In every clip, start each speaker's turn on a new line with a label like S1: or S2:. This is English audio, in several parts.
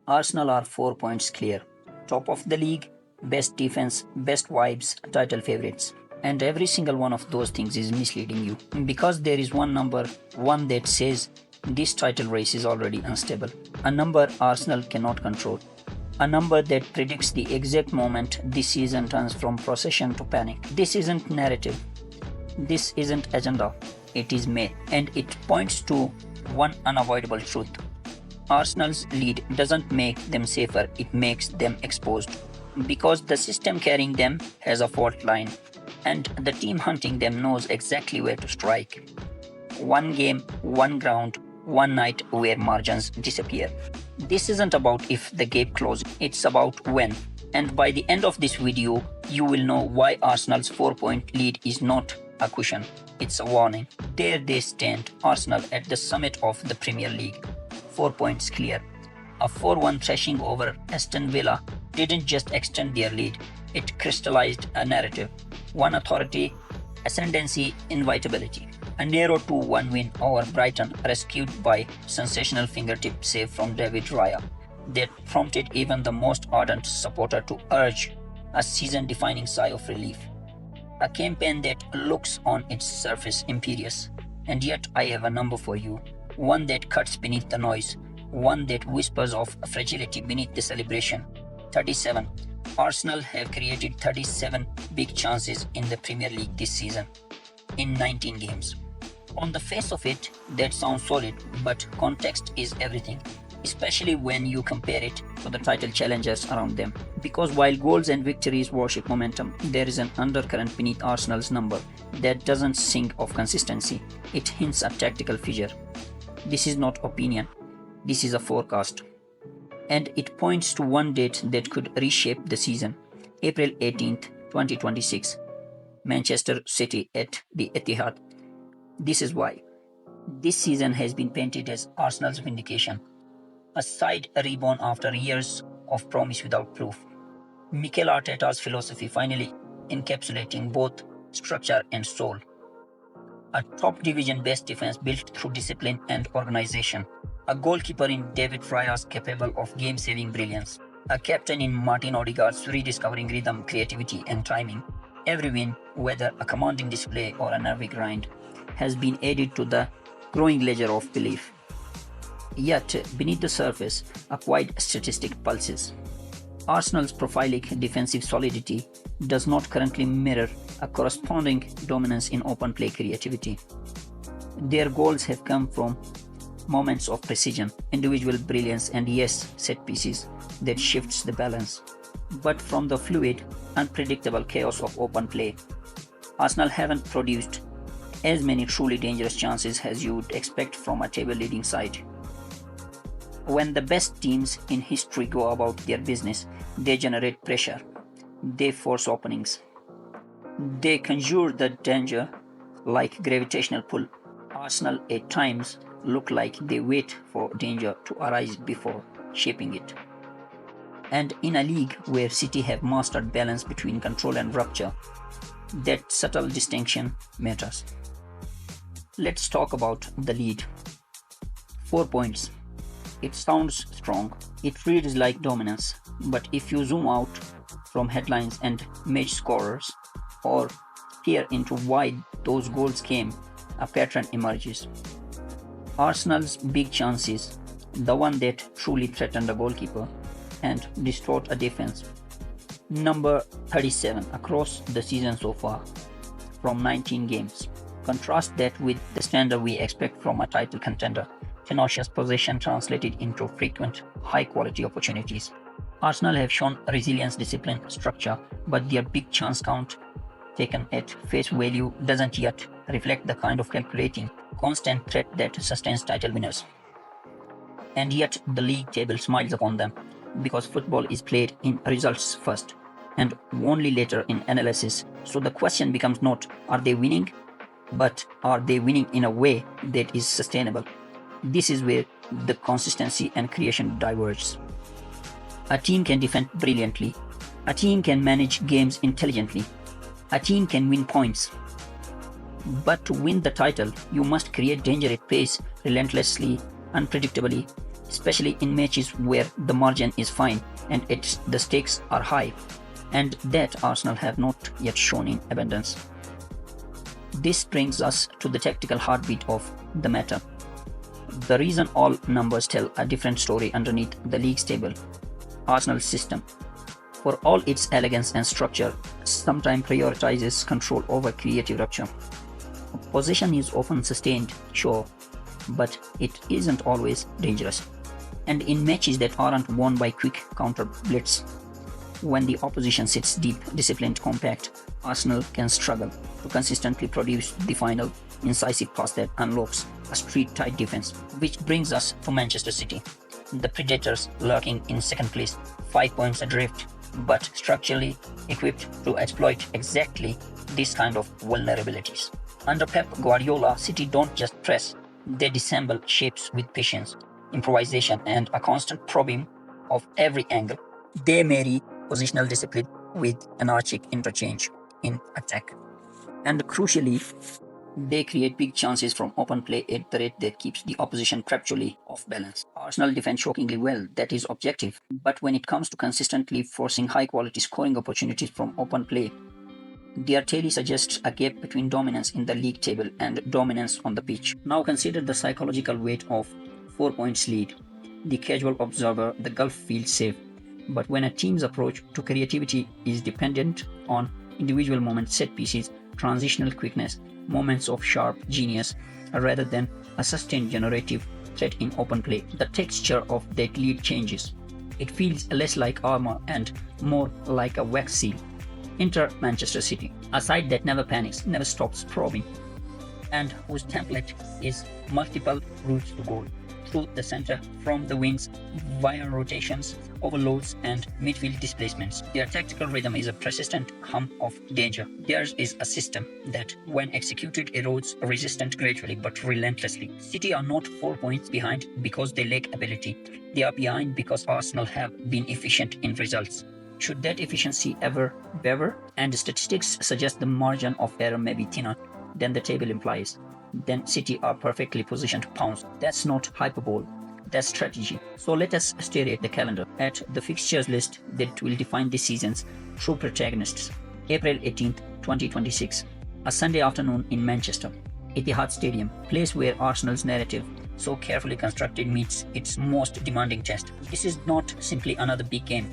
S1: Arsenal are 4 points clear. Top of the league, best defense, best vibes, title favorites. And every single one of those things is misleading you. Because there is one number, one that says this title race is already unstable. A number Arsenal cannot control. A number that predicts the exact moment this season turns from procession to panic. This isn't narrative. This isn't agenda. It is math. And it points to one unavoidable truth. Arsenal's lead doesn't make them safer, it makes them exposed. Because the system carrying them has a fault line, and the team hunting them knows exactly where to strike. One game, one ground, one night where margins disappear. This isn't about if the gap closes, it's about when. And by the end of this video, you will know why Arsenal's 4-point lead is not a cushion, it's a warning. There they stand, Arsenal at the summit of the Premier League. 4 points clear. A 4-1 thrashing over Aston Villa didn't just extend their lead, it crystallized a narrative. One authority, ascendancy, inevitability. A narrow 2-1 win over Brighton, rescued by sensational fingertip save from David Raya, that prompted even the most ardent supporter to urge a season-defining sigh of relief. A campaign that looks on its surface imperious, and yet I have a number for you. One that cuts beneath the noise, one that whispers of fragility beneath the celebration. 37. Arsenal have created 37 big chances in the Premier League this season, in 19 games. On the face of it, that sounds solid, but context is everything, especially when you compare it to the title challengers around them. Because while goals and victories worship momentum, there is an undercurrent beneath Arsenal's number that doesn't sing of consistency, it hints at tactical fissure. This is not opinion, this is a forecast. And it points to one date that could reshape the season. April 18th, 2026. Manchester City at the Etihad. This is why. This season has been painted as Arsenal's vindication. A side reborn after years of promise without proof. Mikel Arteta's philosophy finally encapsulating both structure and soul. A top division best defense built through discipline and organization. A goalkeeper in David Raya's capable of game-saving brilliance. A captain in Martin Odegaard's rediscovering rhythm, creativity and timing. Every win, whether a commanding display or a nervy grind, has been added to the growing ledger of belief. Yet, beneath the surface, a quiet statistic pulses. Arsenal's prolific defensive solidity does not currently mirror a corresponding dominance in open play creativity. Their goals have come from moments of precision, individual brilliance and yes, set pieces that shifts the balance. But from the fluid, unpredictable chaos of open play, Arsenal haven't produced as many truly dangerous chances as you would expect from a table-leading side. When the best teams in history go about their business, they generate pressure, they force openings, they conjure the danger like gravitational pull. Arsenal at times look like they wait for danger to arise before shaping it. And in a league where City have mastered balance between control and rupture, that subtle distinction matters. Let's talk about the lead. 4 points. It sounds strong, it reads like dominance, but if you zoom out from headlines and match scorers, or peer into why those goals came, a pattern emerges. Arsenal's big chances, the one that truly threatened a goalkeeper and destroyed a defense. Number 37 across the season so far, from 19 games. Contrast that with the standard we expect from a title contender. Tenacious possession translated into frequent, high-quality opportunities. Arsenal have shown resilience, discipline, structure, but their big chance count taken at face value doesn't yet reflect the kind of calculating, constant threat that sustains title winners. And yet the league table smiles upon them, because football is played in results first, and only later in analysis. So the question becomes not, are they winning? But are they winning in a way that is sustainable? This is where the consistency and creation diverge. A team can defend brilliantly. A team can manage games intelligently. A team can win points. But to win the title, you must create danger at pace, relentlessly, unpredictably. especially in matches where the margin is fine and the stakes are high, and that Arsenal have not yet shown in abundance. This brings us to the tactical heartbeat of the matter. The reason all numbers tell a different story underneath the league's table. Arsenal's system, for all its elegance and structure, sometimes prioritizes control over creative rupture. Possession is often sustained, sure, but it isn't always dangerous. And in matches that aren't won by quick counter blitz, when the opposition sits deep, disciplined, compact, Arsenal can struggle to consistently produce the final incisive pass that unlocks a street-tight defense. Which brings us to Manchester City, the Predators lurking in second place, 5 points adrift, but structurally equipped to exploit exactly this kind of vulnerabilities. Under Pep Guardiola, City don't just press, they disassemble shapes with patience, improvisation, and a constant probing of every angle. They marry positional discipline with anarchic interchange in attack. And crucially, they create big chances from open play at the rate that keeps the opposition perpetually off balance. Arsenal defend shockingly well, that is objective. But when it comes to consistently forcing high-quality scoring opportunities from open play, their tally suggests a gap between dominance in the league table and dominance on the pitch. Now consider the psychological weight of 4 points lead. The casual observer, the gulf feels safe. But when a team's approach to creativity is dependent on individual moments, set pieces, transitional quickness, moments of sharp genius, rather than a sustained generative threat in open play, the texture of that lead changes. It feels less like armor and more like a wax seal. Enter Manchester City, a side that never panics, never stops probing, and whose template is multiple routes to goal. Through the center, from the wings, via rotations, overloads, and midfield displacements. Their tactical rhythm is a persistent hum of danger. Theirs is a system that, when executed, erodes resistance gradually but relentlessly. City are not 4 points behind because they lack ability. They are behind because Arsenal have been efficient in results. Should that efficiency ever waver, and statistics suggest the margin of error may be thinner than the table implies, then City are perfectly positioned to pounce. That's not hyperbole, that's strategy. So let us stare at the calendar, at the fixtures list that will define this season's true protagonists. April 18th, 2026, a Sunday afternoon in Manchester, Etihad Stadium, place where Arsenal's narrative, so carefully constructed, meets its most demanding test. This is not simply another big game.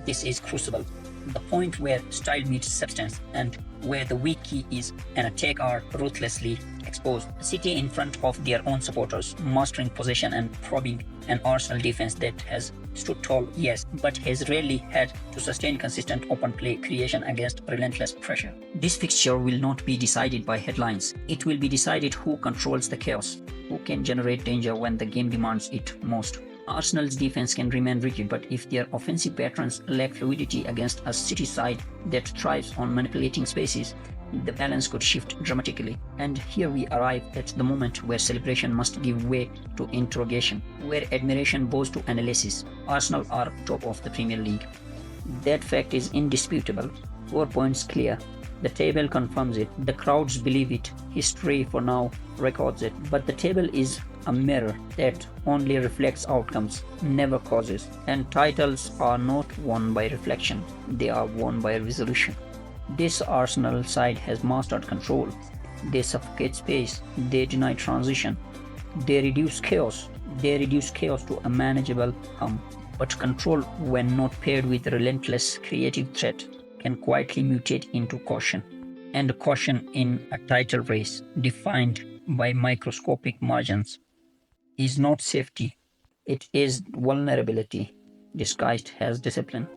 S1: This is crucible, the point where style meets substance and where the weak key is an attack are ruthlessly exposed. City in front of their own supporters, mastering possession and probing an Arsenal defense that has stood tall, yes, but has rarely had to sustain consistent open play creation against relentless pressure. This fixture will not be decided by headlines. It will be decided who controls the chaos, who can generate danger when the game demands it most. Arsenal's defense can remain rigid, but if their offensive patterns lack fluidity against a City side that thrives on manipulating spaces, the balance could shift dramatically. And here we arrive at the moment where celebration must give way to interrogation, where admiration bows to analysis. Arsenal are top of the Premier League. That fact is indisputable. 4 points clear. The table confirms it. The crowds believe it. History for now records it. But the table is a mirror that only reflects outcomes, never causes. And titles are not won by reflection, they are won by resolution. This Arsenal side has mastered control. They suffocate space, they deny transition, they reduce chaos. They reduce chaos to a manageable hum. But control, when not paired with relentless creative threat, can quietly mutate into caution. And caution in a title race defined by microscopic margins is not safety, it is vulnerability disguised as discipline.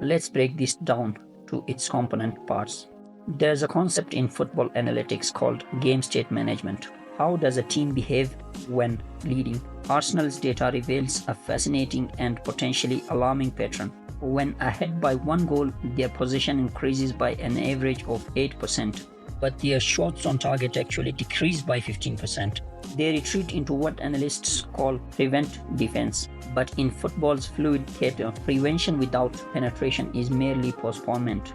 S1: Let's break this down to its component parts. There's a concept in football analytics called game state management. How does a team behave when leading? Arsenal's data reveals a fascinating and potentially alarming pattern. When ahead by 1 goal, their possession increases by an average of 8%, but their shots on target actually decrease by 15%. They retreat into what analysts call prevent defense. But in football's fluid theater, prevention without penetration is merely postponement.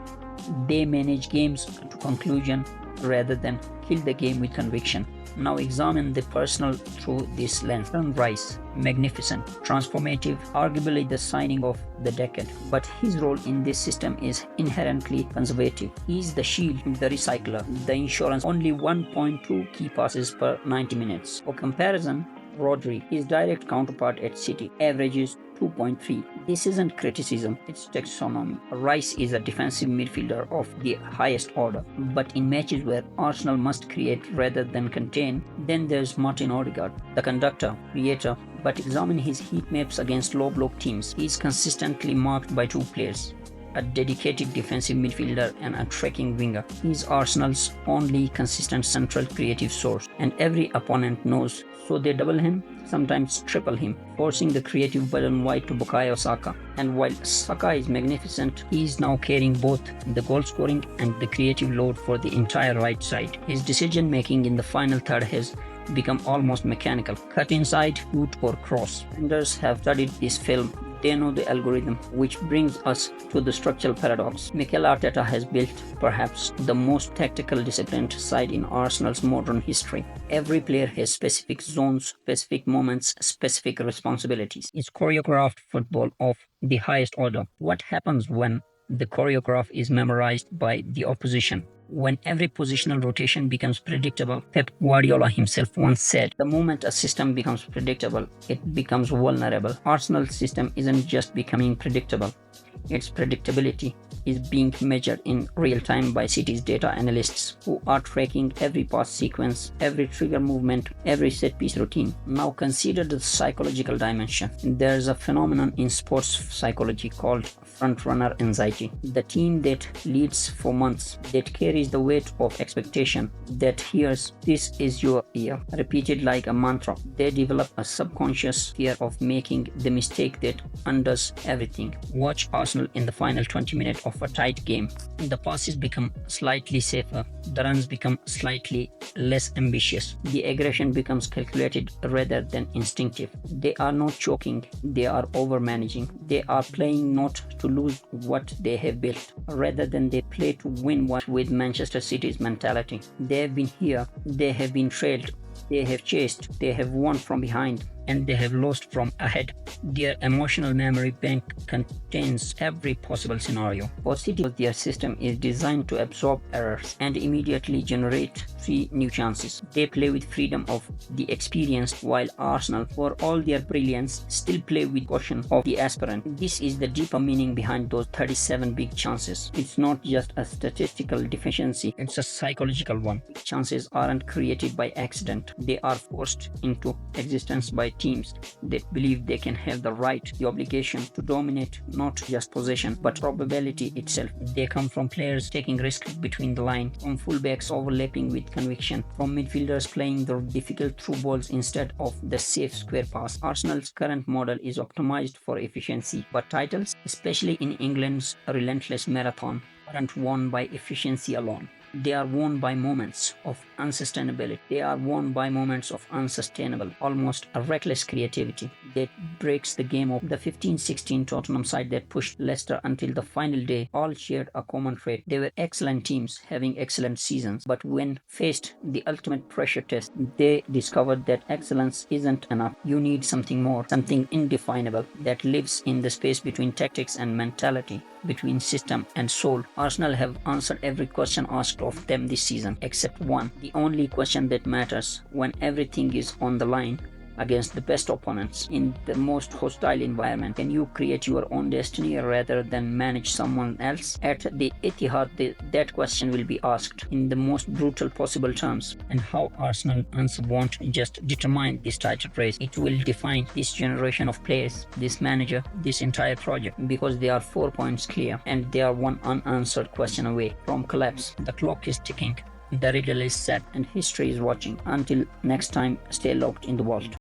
S1: They manage games to conclusion rather than kill the game with conviction. Now examine the personal through this lens. Declan Rice, magnificent, transformative, arguably the signing of the decade. But his role in this system is inherently conservative. He is the shield, the recycler, the insurance. Only 1.2 key passes per 90 minutes. For comparison, Rodri, his direct counterpart at City, averages 2.3. This isn't criticism, it's taxonomy. Rice is a defensive midfielder of the highest order, but in matches where Arsenal must create rather than contain, then there's Martin Odegaard, the conductor, creator. But examine his heat maps against low block teams. He's consistently marked by two players, a dedicated defensive midfielder and a tracking winger. He's Arsenal's only consistent central creative source, and every opponent knows, so they double him, sometimes triple him, forcing the creative button wide to Bukayo Saka. And while Saka is magnificent, he is now carrying both the goal scoring and the creative load for the entire right side. His decision making in the final third has become almost mechanical. Cut inside, shoot or cross. Defenders have studied this film. They know the algorithm, which brings us to the structural paradox. Mikel Arteta has built perhaps the most tactical disciplined side in Arsenal's modern history. Every player has specific zones, specific moments, specific responsibilities. It's choreographed football of the highest order. What happens when the choreograph is memorized by the opposition? When every positional rotation becomes predictable, Pep Guardiola himself once said, the moment a system becomes predictable, it becomes vulnerable. Arsenal's system isn't just becoming predictable, its predictability is being measured in real time by City's data analysts, who are tracking every pass sequence, every trigger movement, every set piece routine. Now consider the psychological dimension. There's a phenomenon in sports psychology called front-runner anxiety. The team that leads for months, that carries the weight of expectation, that hears "this is your year" repeated like a mantra, they develop a subconscious fear of making the mistake that undoes everything. Watch Arsenal in the final 20 minutes of a tight game. The passes become slightly safer, the runs become slightly less ambitious, the aggression becomes calculated rather than instinctive. They are not choking, they are over managing. They are playing not to lose what they have built, rather than they play to win what. With Manchester City's mentality, they have been here, they have been trailed, they have chased, they have won from behind, and they have lost from ahead. Their emotional memory bank contains every possible scenario. For City, their system is designed to absorb errors and immediately generate 3 new chances. They play with freedom of the experienced, while Arsenal, for all their brilliance, still play with caution of the aspirant. This is the deeper meaning behind those 37 big chances. It's not just a statistical deficiency, it's a psychological one. Chances aren't created by accident. They are forced into existence by teams that believe they can have the right, the obligation to dominate not just possession, but probability itself. They come from players taking risks between the line, from fullbacks overlapping with conviction, from midfielders playing the difficult through balls instead of the safe square pass. Arsenal's current model is optimized for efficiency, but titles, especially in England's relentless marathon, aren't won by efficiency alone. They are won by moments of unsustainability. They are won by moments of unsustainable, almost a reckless creativity that breaks the game of the 15-16 Tottenham side that pushed Leicester until the final day. All shared a common trait. They were excellent teams having excellent seasons, but when faced the ultimate pressure test, they discovered that excellence isn't enough. You need something more, something indefinable that lives in the space between tactics and mentality, between system and soul. Arsenal have answered every question asked of them this season, except one, the only question that matters when everything is on the line against the best opponents in the most hostile environment. Can you create your own destiny rather than manage someone else? At the Etihad, that question will be asked in the most brutal possible terms. And how Arsenal answer won't just determine this title race, it will define this generation of players, this manager, this entire project, because they are 4 points clear and they are one unanswered question away from collapse. The clock is ticking, the riddle is set, and history is watching. Until next time, stay locked in the vault.